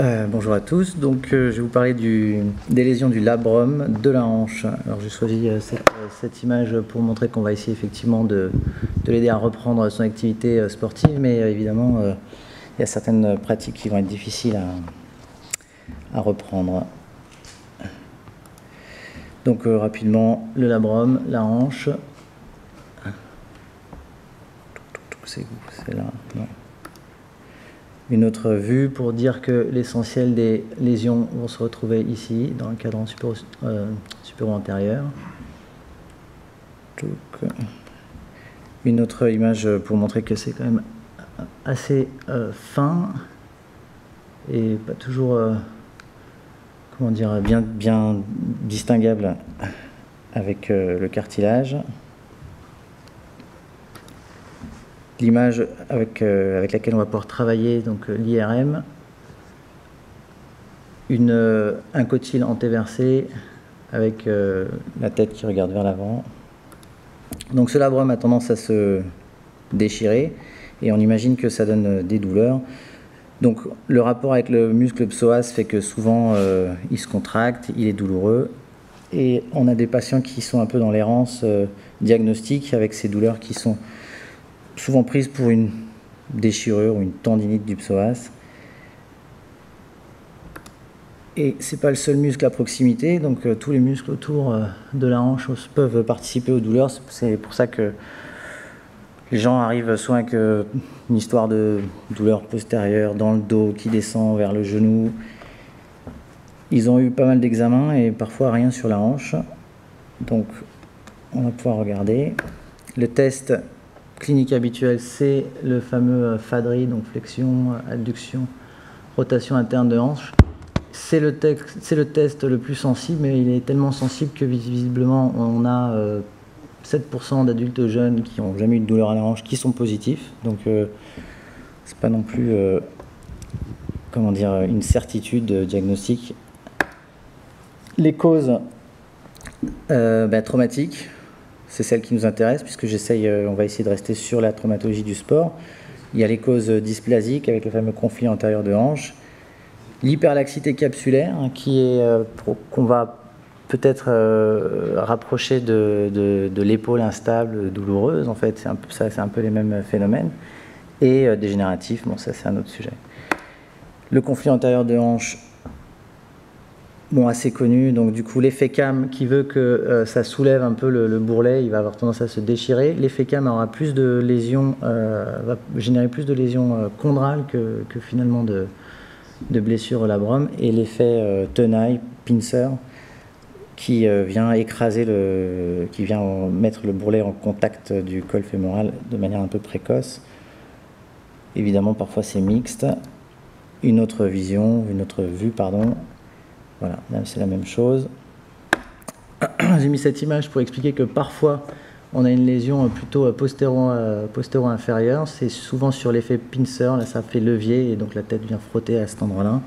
Bonjour à tous, donc je vais vous parler des lésions du labrum de la hanche. Alors j'ai choisi cette image pour montrer qu'on va essayer effectivement de l'aider à reprendre son activité sportive, mais évidemment il y a certaines pratiques qui vont être difficiles à reprendre. Donc rapidement, le labrum, la hanche. C'est là, non. Une autre vue pour dire que l'essentiel des lésions vont se retrouver ici, dans le cadran supéro-antérieur. Une autre image pour montrer que c'est quand même assez fin et pas toujours comment dire, bien distinguable avec le cartilage. L'image avec laquelle on va pouvoir travailler, donc l'IRM, un cotyle antéversé avec la tête qui regarde vers l'avant. Donc ce labrum a tendance à se déchirer et on imagine que ça donne des douleurs. Donc le rapport avec le muscle psoas fait que souvent il se contracte, il est douloureux et on a des patients qui sont un peu dans l'errance diagnostique avec ces douleurs qui sont souvent prises pour une déchirure ou une tendinite du psoas. Et c'est pas le seul muscle à proximité, donc tous les muscles autour de la hanche peuvent participer aux douleurs. C'est pour ça que les gens arrivent soit avec une histoire de douleur postérieure dans le dos qui descend vers le genou. Ils ont eu pas mal d'examens et parfois rien sur la hanche. Donc on va pouvoir regarder. Le test clinique habituel, c'est le fameux FADRI, donc flexion, adduction, rotation interne de hanche. C'est le test le plus sensible, mais il est tellement sensible que visiblement on a 7% d'adultes jeunes qui n'ont jamais eu de douleur à la hanche qui sont positifs. Donc c'est pas non plus comment dire, une certitude diagnostique. Les causes traumatiques, c'est celle qui nous intéresse, puisque on va essayer de rester sur la traumatologie du sport. Il y a les causes dysplasiques avec le fameux conflit antérieur de hanche. L'hyperlaxité capsulaire, qu'on va peut-être rapprocher de l'épaule instable, douloureuse. En fait, c'est un peu les mêmes phénomènes. Et dégénératif, bon, ça c'est un autre sujet. Le conflit antérieur de hanche, bon, assez connu, donc du coup l'effet CAM qui veut que ça soulève un peu le bourrelet, il va avoir tendance à se déchirer. L'effet CAM aura plus de lésions, va générer plus de lésions chondrales que finalement de blessures au labrum, et l'effet tenaille, pincer, qui vient écraser qui vient mettre le bourrelet en contact du col fémoral de manière un peu précoce. Évidemment, parfois c'est mixte. Une autre vue, pardon. Voilà, là c'est la même chose. J'ai mis cette image pour expliquer que parfois on a une lésion plutôt postéro-inférieure. C'est souvent sur l'effet pincer, là ça fait levier et donc la tête vient frotter à cet endroit-là.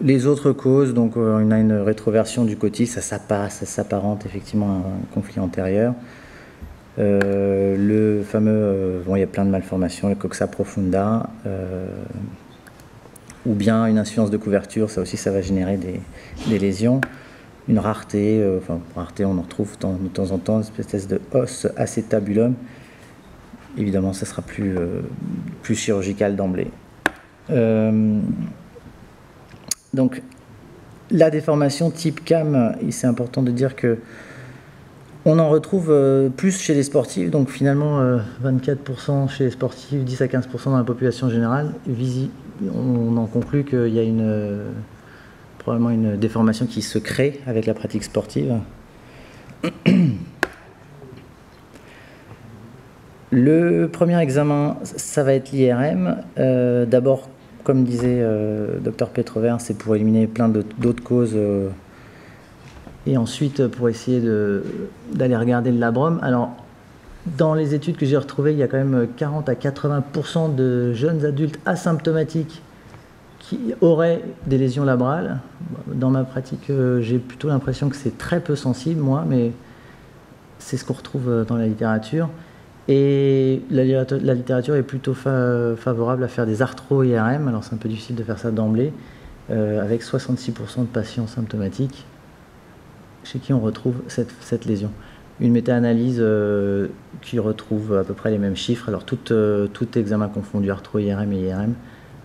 Les autres causes, donc on a une rétroversion du cotyle, ça s'apparente effectivement à un conflit antérieur. Le fameux, il y a plein de malformations, le coxa profunda, ou bien une insuffisance de couverture, ça aussi ça va générer des lésions. Une rareté, rareté on en retrouve de temps en temps, une espèce de os acétabulum. Évidemment ça sera plus chirurgical d'emblée. Donc la déformation type CAM, c'est important de dire que on en retrouve plus chez les sportifs, donc finalement 24% chez les sportifs, 10 à 15% dans la population générale. On en conclut qu'il y a probablement une déformation qui se crée avec la pratique sportive. Le premier examen, ça va être l'IRM. D'abord, comme disait Dr Petrover, c'est pour éliminer plein d'autres causes. Et ensuite, pour essayer d'aller regarder le labrum. Alors, dans les études que j'ai retrouvées, il y a quand même 40 à 80% de jeunes adultes asymptomatiques qui auraient des lésions labrales. Dans ma pratique, j'ai plutôt l'impression que c'est très peu sensible, moi, mais c'est ce qu'on retrouve dans la littérature. Et la littérature est plutôt favorable à faire des arthro-IRM, alors c'est un peu difficile de faire ça d'emblée, avec 66% de patients symptomatiques chez qui on retrouve cette lésion. Une méta-analyse qui retrouve à peu près les mêmes chiffres, alors tout examen confondu, arthro-IRM et IRM,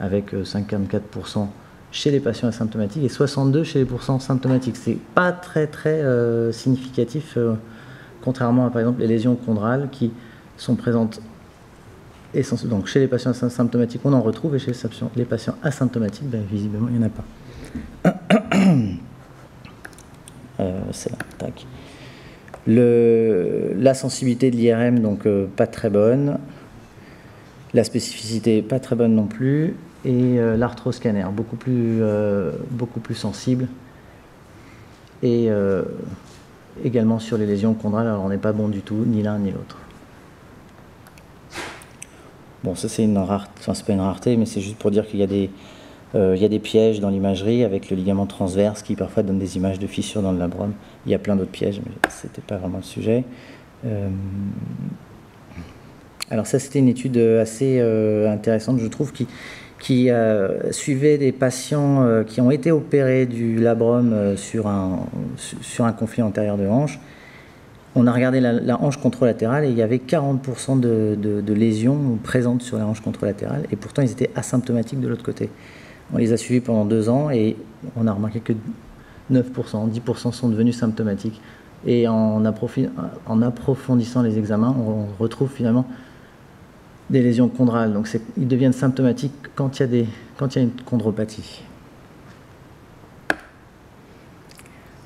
avec 54% chez les patients asymptomatiques et 62% chez les patients symptomatiques. C'est pas très significatif, contrairement à par exemple les lésions chondrales qui sont présentes donc chez les patients symptomatiques on en retrouve et chez les patients asymptomatiques, ben, visiblement il n'y en a pas. C'est là, tac. La sensibilité de l'IRM, donc pas très bonne. La spécificité, pas très bonne non plus. Et l'arthroscanner, beaucoup plus sensible. Et également sur les lésions chondrales, alors on n'est pas bon du tout, ni l'un ni l'autre. Bon, ça c'est une rareté, enfin c'est pas une rareté, mais c'est juste pour dire qu'il y a des pièges dans l'imagerie avec le ligament transverse qui parfois donne des images de fissures dans le labrum. Il y a plein d'autres pièges, mais c'était pas vraiment le sujet. Alors ça c'était une étude assez intéressante, je trouve, qui suivait des patients qui ont été opérés du labrum sur un conflit antérieur de hanche. On a regardé la hanche contralatérale et il y avait 40% de lésions présentes sur la hanche contralatérale et pourtant ils étaient asymptomatiques de l'autre côté. On les a suivis pendant 2 ans et on a remarqué que 9%, 10% sont devenus symptomatiques. Et en approfondissant les examens, on retrouve finalement des lésions chondrales. Donc ils deviennent symptomatiques quand il y a une chondropathie.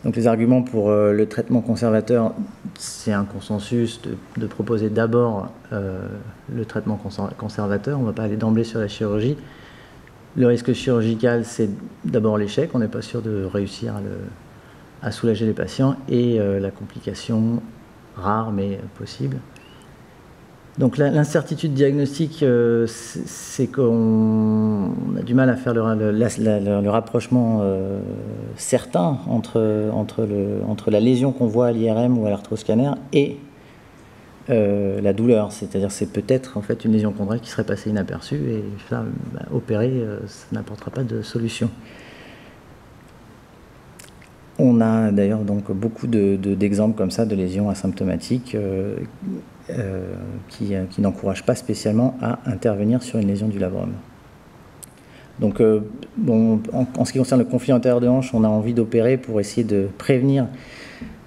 Donc les arguments pour le traitement conservateur, c'est un consensus de proposer d'abord le traitement conservateur. On ne va pas aller d'emblée sur la chirurgie. Le risque chirurgical, c'est d'abord l'échec. On n'est pas sûr de réussir à soulager les patients. Et la complication rare mais possible. Donc l'incertitude diagnostique, c'est qu'on a du mal à faire le rapprochement certain entre la lésion qu'on voit à l'IRM ou à l'arthroscanner et la douleur. C'est-à-dire c'est peut-être en fait une lésion chondrale qui serait passée inaperçue et ça, opérer, ça n'apportera pas de solution. On a d'ailleurs donc beaucoup d'exemples comme ça de lésions asymptomatiques qui n'encouragent pas spécialement à intervenir sur une lésion du labrum. Donc, en ce qui concerne le conflit antérieur de hanche, on a envie d'opérer pour essayer de prévenir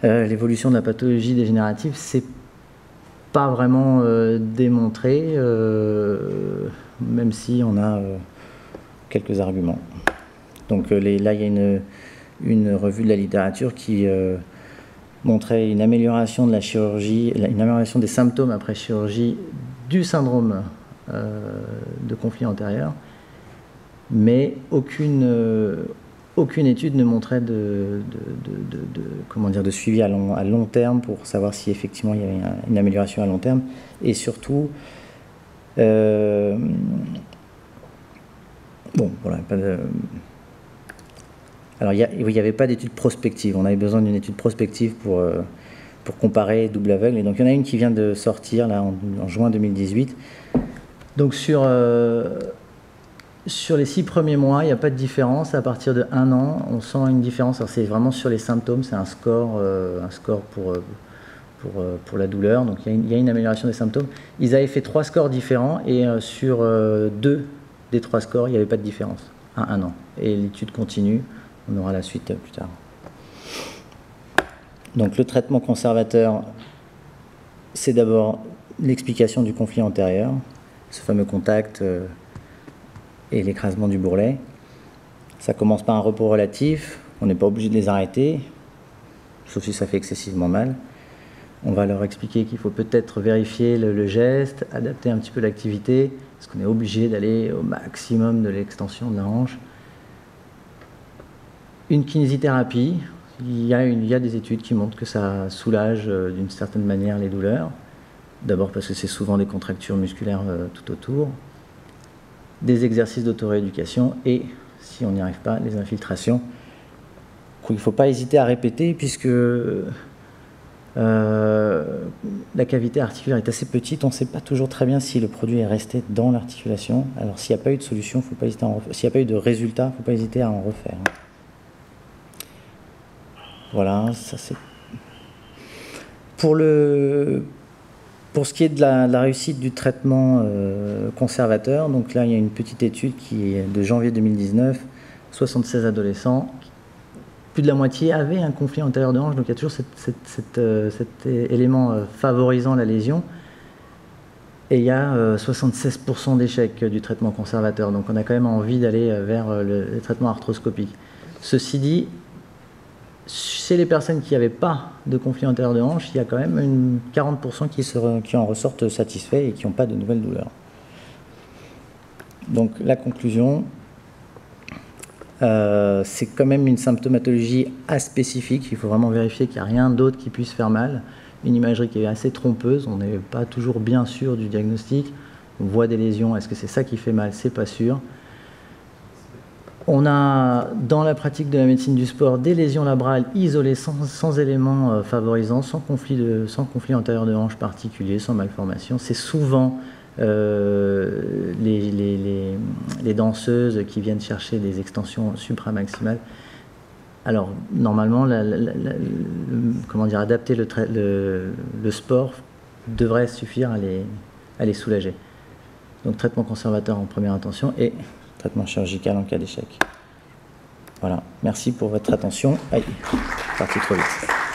l'évolution de la pathologie dégénérative. C'est pas vraiment démontré, même si on a quelques arguments. Donc là, il y a une revue de la littérature qui montrait une amélioration de la chirurgie, une amélioration des symptômes après chirurgie du syndrome de conflit antérieur, mais aucune étude ne montrait de suivi à long terme pour savoir si effectivement il y avait une amélioration à long terme, et surtout alors, il n'y avait pas d'étude prospective. On avait besoin d'une étude prospective pour comparer double aveugle. Et donc, il y en a une qui vient de sortir là, en juin 2018. Donc, sur les 6 premiers mois, il n'y a pas de différence. À partir de 1 an, on sent une différence. Alors, c'est vraiment sur les symptômes. C'est un score pour la douleur. Donc, il y a une amélioration des symptômes. Ils avaient fait 3 scores différents. Et sur 2 des 3 scores, il n'y avait pas de différence à 1 an. Et l'étude continue. On aura la suite plus tard. Donc le traitement conservateur, c'est d'abord l'explication du conflit antérieur, ce fameux contact et l'écrasement du bourrelet. Ça commence par un repos relatif, on n'est pas obligé de les arrêter, sauf si ça fait excessivement mal. On va leur expliquer qu'il faut peut-être vérifier le geste, adapter un petit peu l'activité, parce qu'on est obligé d'aller au maximum de l'extension de la hanche. Une kinésithérapie, il y a des études qui montrent que ça soulage d'une certaine manière les douleurs. D'abord parce que c'est souvent des contractures musculaires tout autour. Des exercices d'autorééducation et, si on n'y arrive pas, les infiltrations. Il ne faut pas hésiter à répéter puisque La cavité articulaire est assez petite, on ne sait pas toujours très bien si le produit est resté dans l'articulation. Alors s'il n'y a pas eu de solution, faut pas hésiter à en refaire. S'il n'y a pas eu de résultat, il ne faut pas hésiter à en refaire. Voilà, ça c'est... Pour ce qui est de la réussite du traitement conservateur, donc là il y a une petite étude qui est de janvier 2019, 76 adolescents, plus de la moitié avaient un conflit antérieur de hanche, donc il y a toujours cet élément favorisant la lésion, et il y a 76% d'échecs du traitement conservateur, donc on a quand même envie d'aller vers le traitement arthroscopique. Ceci dit, chez les personnes qui n'avaient pas de conflit antérieur de hanche, il y a quand même une 40% qui en ressortent satisfaits et qui n'ont pas de nouvelles douleurs. Donc la conclusion, c'est quand même une symptomatologie aspécifique. Il faut vraiment vérifier qu'il n'y a rien d'autre qui puisse faire mal. Une imagerie qui est assez trompeuse, on n'est pas toujours bien sûr du diagnostic. On voit des lésions, est-ce que c'est ça qui fait mal? C'est pas sûr. On a, dans la pratique de la médecine du sport, des lésions labrales isolées, sans éléments favorisants, sans conflit antérieur de hanche particulier, sans malformation. C'est souvent les danseuses qui viennent chercher des extensions supramaximales. Alors, normalement, comment dire, adapter le sport devrait suffire à les soulager. Donc, traitement conservateur en première intention et traitement chirurgical en cas d'échec. Voilà, merci pour votre attention. Aïe, parti trop vite.